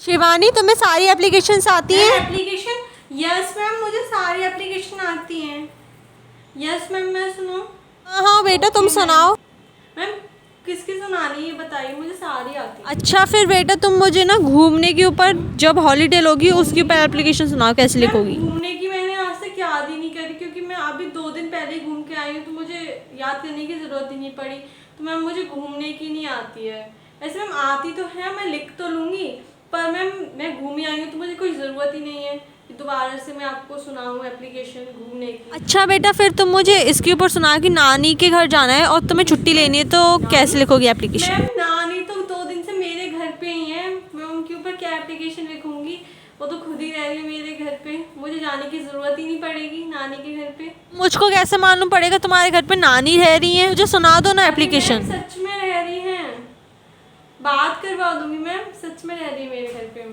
शिवानी, तुम्हें सारी एप्लीकेशंस आती हैं? एप्लीकेशन? यस मैम, मुझे सारी एप्लीकेशन आती हैं। यस मैम, मैं सुनो। हाँ हाँ बेटा, तुम सुनाओ। मैम किसकी सुनानी है बताइए, मुझे सारी आती है। अच्छा फिर बेटा तुम मुझे ना घूमने के ऊपर, जब हॉलीडे लोगी उसके ऊपर एप्लीकेशन सुनाओ, कैसे लिखोगी? घूमने की मैंने आज तक याद ही नहीं करी, क्योंकि मैं अभी 2 दिन पहले ही घूम के आई हूँ, तो मुझे याद करने की ज़रूरत ही नहीं पड़ी। तो मैम मुझे घूमने की नहीं आती है। ऐसे मैम आती तो है, मैं लिख तो लूँगी, पर मैम मैं घूम ही आई हूँ, तो मुझे कोई ज़रूरत ही नहीं है कि दोबारा से मैं आपको सुनाऊँ एप्लीकेशन घूमने की। अच्छा बेटा फिर तुम मुझे इसके ऊपर सुना कि नानी के घर जाना है और तुम्हें छुट्टी लेनी है, तो कैसे लिखोगी एप्लीकेशन? मैम नानी तो 2 दिन से मेरे घर पे ही है, मैं उनके ऊपर क्या एप्लीकेशन लिखूंगी? वो तो खुद ही रह रही है मेरे घर पे, मुझे जाने की जरूरत ही नहीं पड़ेगी नानी के घर पे। मुझको कैसे मालूम पड़ेगा तुम्हारे घर पे नानी रह रही है? मुझे सुना दो ना अरे एप्लीकेशन। मैम सच में रह रही हैं, बात करवा दूंगी मैम, सच में रह रही है मेरे घर पे।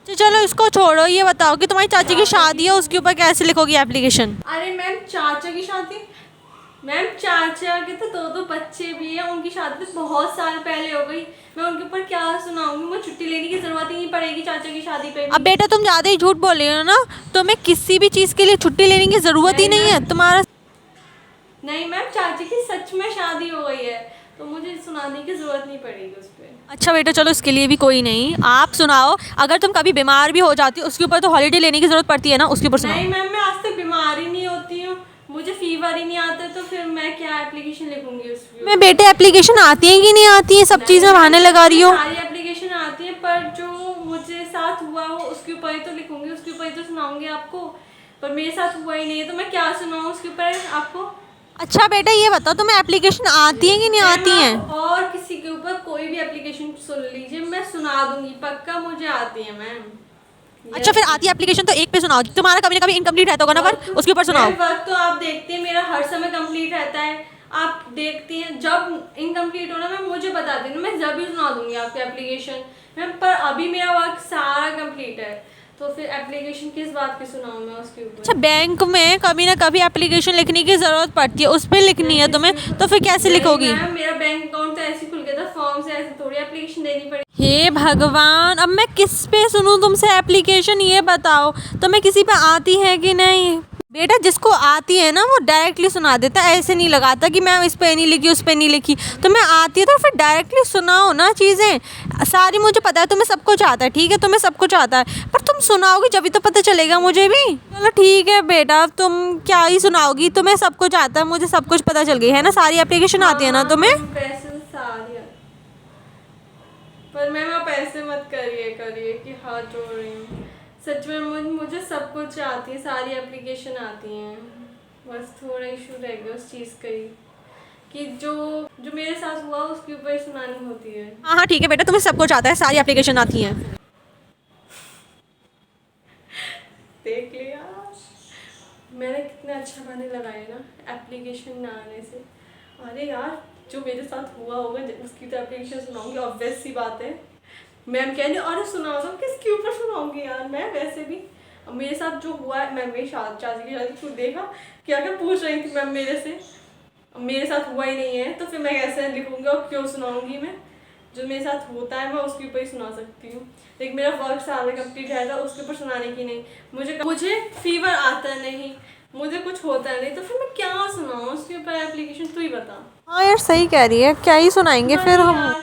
तो चलो इसको छोड़ो, ये बताओ कि तुम्हारी चाची की शादी है, उसके ऊपर कैसे लिखोगी एप्लीकेशन? अरे मैम चाचा की शादी? मैम चाचा के तो 2 बच्चे भी हैं, उनकी शादी तो बहुत साल पहले हो गई, मैं उनके ऊपर क्या सुनाऊंगी? मुझे छुट्टी लेने की जरूरत ही नहीं पड़ेगी चाचा की शादी पे अब भी। बेटा तुम ज़्यादा ही झूठ बोल रही हो ना, तुम्हें किसी भी चीज़ के लिए छुट्टी लेने की ज़रूरत ही नहीं है तुम्हारा। नहीं मैम, चाची की सच में शादी हो गई है, तो मुझे सुनाने की जरूरत नहीं पड़ेगी उस पर। अच्छा बेटा चलो इसके लिए भी कोई नहीं, आप सुनाओ। अगर तुम कभी बीमार भी हो जाती हो उसके ऊपर तो हॉलीडे लेने की ज़रूरत पड़ती है ना, उसके ऊपर सुनाओ। नहीं मैम, मैं आज तक बीमार ही नहीं होती हूँ, मुझे फीवर ही नहीं आता, तो फिर मैं क्या एप्लीकेशन लिखूंगी उस पे? मैं बेटे एप्लीकेशन आती है कि नहीं आती है, सब चीज़ में बहाने लगा रही हो। सारी एप्लीकेशन आती है, पर जो मुझे साथ हुआ हो उसके ऊपर ही तो लिखूंगी, उसके ऊपर ही तो सुनाऊंगी आपको। पर मेरे साथ हुआ ही नहीं है, तो मैं क्या सुनाऊँ उसके ऊपर आपको? अच्छा बेटा ये बताओ तुम्हें एप्लीकेशन आती है कि नहीं मैम आती है? आप और किसी के ऊपर कोई भी एप्लीकेशन सुन लीजिए, मैं सुना दूंगी, पक्का मुझे आती है मैम। अच्छा फिर आती है एप्लीकेशन तो एक पे सुनाओ, तुम्हारा कभी ना कभी इनकम्प्लीट रहता होगा ना, पर उसके ऊपर सुनाओ। वक्त तो आप देखते हैं मेरा हर समय कंप्लीट रहता है, आप देखती हैं, जब इनकम्प्लीट होना मैम मुझे बता देना, मैं जब भी सुना दूंगी आपकी एप्लीकेशन मैम, पर अभी मेरा वर्क सारा कंप्लीट है, तो फिर एप्लीकेशन किस बात की सुनाऊँ मैं उसके ऊपर? अच्छा बैंक में कभी ना कभी एप्लीकेशन लिखने की ज़रूरत पड़ती है, उस पर लिखनी है तुम्हें, तो फिर कैसे लिखोगी? मैम मेरा बैंक अकाउंट तो ऐसे ही खुल गया था, फॉर्म से ऐसे थोड़ी एप्लीकेशन देनी पड़ी। हे भगवान, अब मैं किस पे सुनूं तुमसे एप्लीकेशन, ये बताओ तुम्हें किसी पे आती है कि नहीं? बेटा जिसको आती है ना वो डायरेक्टली सुना देता है, ऐसे नहीं लगाता कि मैं इस पे नहीं लिखी उस पे नहीं लिखी। तुम्हें आती है तो फिर डायरेक्टली सुनाओ ना चीज़ें सारी। मुझे पता है तुम्हें सब कुछ आता है, ठीक है तुम्हें सब कुछ आता है, पर तुम सुनाओगी जब तो पता चलेगा मुझे भी। चलो ठीक है बेटा, अब तुम क्या ही सुनाओगी, तुम्हें सब कुछ आता है, मुझे सब कुछ पता चल गई है ना, सारी एप्लीकेशन आती है ना तुम्हें। पैसे तो सारी आती, पर मैम आप ऐसे मत करिए करिए कि हाथ जोड़ रही हूँ, सच में मुझे सब कुछ आती है, सारी एप्लीकेशन आती हैं, बस थोड़ा इशू रह गया उस चीज़ का ही, कि जो जो मेरे साथ हुआ उसके ऊपर ही सुनानी होती है। हाँ हाँ ठीक है बेटा, तुम्हें सब कुछ आता है, सारी एप्लीकेशन आती हैं। देख लिया, मैंने कितना अच्छा गाने लगाए ना एप्लीकेशन ना आने से। अरे यार, जो मेरे साथ हुआ होगा उसकी तो एप्लीकेशन सुनाऊंगी, ऑब्वियस सी बात है। मैम कह रही अरे सुनाओ, तो किसके ऊपर सुनाऊंगी यार मैं? वैसे भी अब मेरे साथ जो हुआ है, मैं मेरी चाची की शादी, तू देखा क्या क्या पूछ रही थी मैम मेरे से, अब मेरे साथ हुआ ही नहीं है, तो फिर मैं कैसे लिखूंगी और क्यों सुनाऊंगी? मैं जो मेरे साथ होता है मैं उसके ऊपर ही सुना सकती हूँ, लेकिन मेरा वर्क सारा कंप्लीट रहता है उसके ऊपर सुनाने की नहीं। मुझे फीवर आता नहीं, मुझे कुछ होता नहीं, तो फिर मैं क्या सुनाऊँ उसके ऊपर एप्लीकेशन? तू ही बता। हाँ यार सही कह रही है, क्या ही सुनाएंगे फिर हम। यार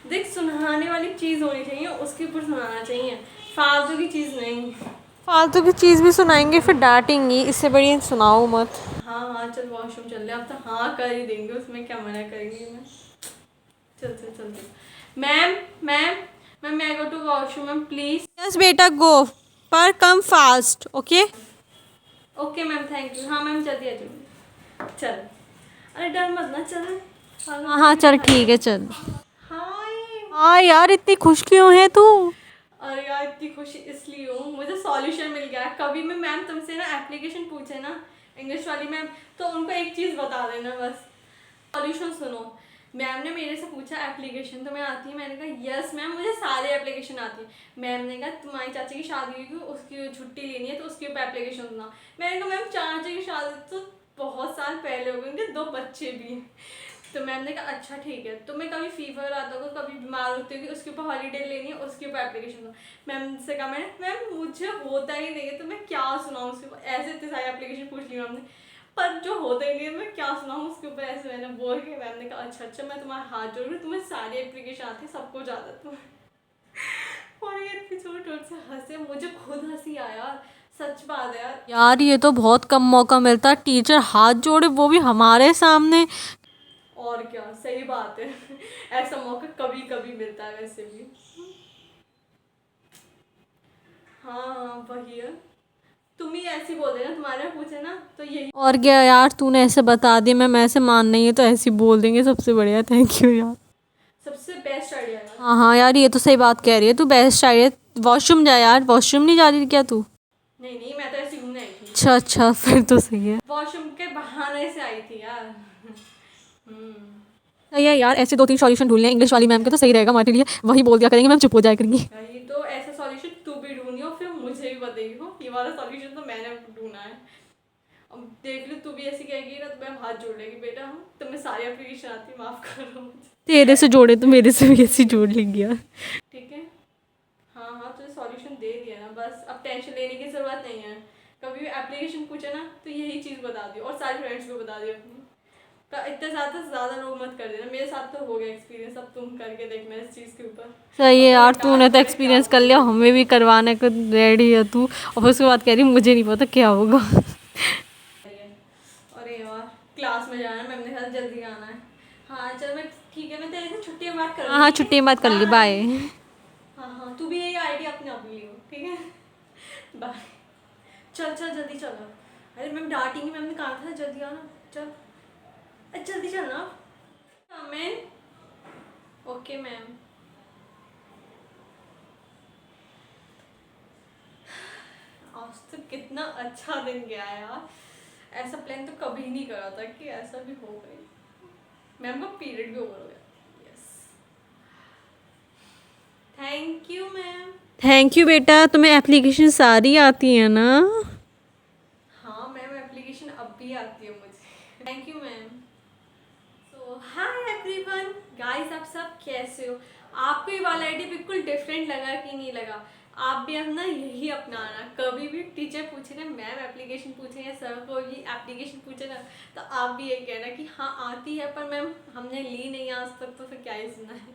देख, सुनाने वाली चीज़ होनी चाहिए, उसके ऊपर सुनाना चाहिए, फालतू की चीज़ नहीं। फालतू की चीज़ भी सुनाएंगे फिर डांटेंगी, इससे बढ़िया सुनाओ मत। हाँ हाँ चल वॉशरूम चल रहे, अब तो हाँ कर ही देंगे, उसमें क्या मना करेंगे? मैं चल चल चल चल। मैम मैम मैम मैं go to washroom ma'am please. Yes बेटा गो, पर come fast, okay. Okay ma'am, thank you. हाँ मैम जल्दी आ जाऊँगी, चल। अरे डर मत ना, चल। हाँ हाँ चल ठीक है चल। हाय। हाँ यार इतनी खुश क्यों है तू? अरे यार इतनी खुशी इसलिए हूँ, मुझे सॉल्यूशन मिल गया। कभी भी मैम तुमसे ना एप्लीकेशन पूछे ना, इंग्लिश वाली मैम, तो उनको एक चीज़ बता देना बस, सॉल्यूशन सुनो। मैम ने मेरे से पूछा एप्लीकेशन तुम्हें आती है? मैंने कहा यस मैम मुझे सारे एप्लीकेशन आती है। मैम ने कहा तुम्हारी चाची की शादी हुई, उसकी छुट्टी लेनी है तो उसके ऊपर एप्लीकेशन सुना। मैंने कहा मैम चाची की शादी तो बहुत साल पहले हो गई, उनके 2 बच्चे भी हैं, तो मैम ने कहा अच्छा ठीक है, तुम्हें कभी फीवर आता होगा, कभी बीमार होती होगी, उसके ऊपर हॉलीडे लेनी है, उसके ऊपर एप्लीकेशन दो। मैम से कहा मैंने, मैम मुझे होता ही नहीं है तो मैं क्या सुनाऊँ उसके ऊपर, ऐसे इतने सारे एप्लीकेशन पूछ ली मैम ने, पर जो होता ही नहीं है मैं क्या सुनाऊँ उसके ऊपर, ऐसे मैंने बोल के मैम ने कहा अच्छा मैं तुम्हारा हाथ जोड़ रही हूँ, तुम्हें सारी एप्लीकेशन आती है, सबको ज़्यादा तुम। और ये इतनी छोट से हंसे, मुझे खुद हंसी आया, सच बात है यार। यार ये तो बहुत कम मौका मिलता है, टीचर हाथ जोड़े वो भी हमारे सामने। और क्या, सही बात है। ऐसा मौका कभी कभी मिलता है वैसे भी। हाँ वही है, तुम ही ऐसी बोल देना, तुम्हारे पूछे ना तो यही। और क्या यार, तूने ऐसे बता दिया, मैम ऐसे मान नहीं है तो ऐसे ही बोल देंगे, सबसे बढ़िया। थैंक यू यार। सबसे बेस्ट आइडिया है। हाँ हाँ यार, ये तो सही बात कह रही है तू, बेस्ट आइडिया। वॉशरूम जा यार, वॉशरूम नहीं जा रही क्या तू? नहीं नहीं, मैं तो ऐसी घूमने आई थी। अच्छा अच्छा, फिर तो सही है। वॉशरूम के बहाने से आई थी यार। सही है यार, ऐसे 2-3 सॉल्यूशन ढूंढ लें इंग्लिश वाली मैम के तो सही रहेगा हमारे लिए, वही बोल दिया करेंगे, मैम चुप हो जाया करेंगी। ये तो ऐसा सॉल्यूशन तू भी ढूंढियो, फिर मुझे भी बताइए हो, ये वाला सॉल्यूशन तो मैंने ढूंढा है। अब देख लो, तू भी ऐसी कहेगी ना तो मैं हाथ जोड़ लेगी, बेटा तुम्हें सारी एप्लीकेशन आती है, माफ करो मुझे। तेरे से जोड़े तो मेरे से भी ऐसे जोड़ लेंगी यार। ठीक है, हाँ हाँ तुझे सॉल्यूशन दे दिया ना, बस अब टेंशन लेने की ज़रूरत नहीं है। कभी भी एप्लीकेशन पूछे ना तो यही चीज़ बता दियो, और सारे फ्रेंड्स को बता दियो अपनी। तो इतने ज़्यादा से ज़्यादा लोग मत कर देना, मेरे साथ तो हो गया एक्सपीरियंस, अब तुम करके देखना इस चीज़ के ऊपर। सही है यार, तूने तो डांट एक्सपीरियंस क्या कर लिया, बोलूं। हमें भी करवाने को रेडी है तू, और फिर उसके बाद कह रही मुझे नहीं पता क्या होगा। अरे यार क्लास में जाना है, मैम ने कहा जल्दी आना है। हाँ चल मैं, ठीक है मैं तेरे से छुट्टी में बात हाँ हाँ, करूँगी। छुट्टी मत कर ली, बाय। हाँ हाँ तू भी यही आइडिया अपने आप लियो, ठीक है। बाय। चल चल जल्दी चलो। अरे मैम डांटेंगी, मैम ने कहा था जल्दी आना, चल जल्दी चलना। Ma'am okay ma'am. आज तो कितना अच्छा दिन गया यार, ऐसा प्लान तो कभी नहीं करा था कि ऐसा भी हो गई। मैम का पीरियड भी ओवर हो गया। Yes, thank you ma'am. Thank you बेटा, तुम्हें एप्लीकेशन सारी आती है ना? हाँ मैम एप्लीकेशन अब भी आती है मुझे। Thank you ma'am. So hi everyone, guys आप सब कैसे हो? आपको ये वाला आइडिया बिल्कुल डिफरेंट लगा कि नहीं लगा? आप भी अपना यही अपनाना, कभी भी टीचर पूछे ना, मैम एप्लीकेशन पूछे या सर को ये एप्लीकेशन पूछे ना, तो आप भी ये कहना कि हाँ आती है पर मैम हमने ली नहीं आज तक, तो फिर क्या ही सुना है।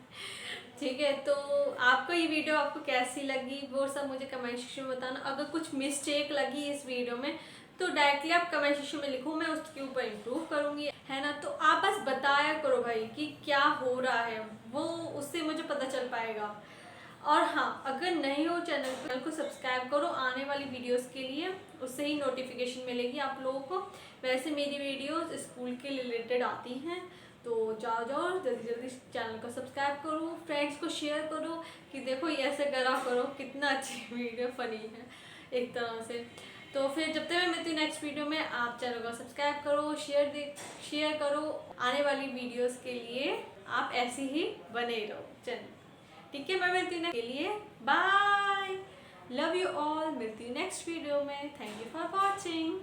ठीक है, तो आपको ये वीडियो आपको कैसी लगी वो सब मुझे कमेंट सेक्शन में बताना। अगर कुछ मिस्टेक लगी इस वीडियो में तो डायरेक्टली आप कमेंट सेक्शन में लिखो, मैं उसके ऊपर इम्प्रूव करूँगी, है ना। तो आप बस बताया करो भाई कि क्या हो रहा है, वो उससे मुझे पता चल पाएगा। और हाँ, अगर नहीं हो चैनल को सब्सक्राइब करो आने वाली वीडियोस के लिए, उससे ही नोटिफिकेशन मिलेगी आप लोगों को। वैसे मेरी वीडियोस स्कूल के रिलेटेड आती हैं, तो जाओ जाओ जल्दी जल्दी चैनल को सब्सक्राइब करो, फ्रेंड्स को शेयर करो कि देखो ये ऐसे करा करो, कितना अच्छी वीडियो फनी है एक तरह से। तो फिर जब तक मैं मिलती हूँ नेक्स्ट वीडियो में, आप चैनल को सब्सक्राइब करो, शेयर करो, आने वाली वीडियोस के लिए आप ऐसे ही बने रहो चैनल। ठीक है, मैं मिलती हूँ के लिए, बाय, लव यू ऑल, मिलती हूँ नेक्स्ट वीडियो में। Thank you for watching.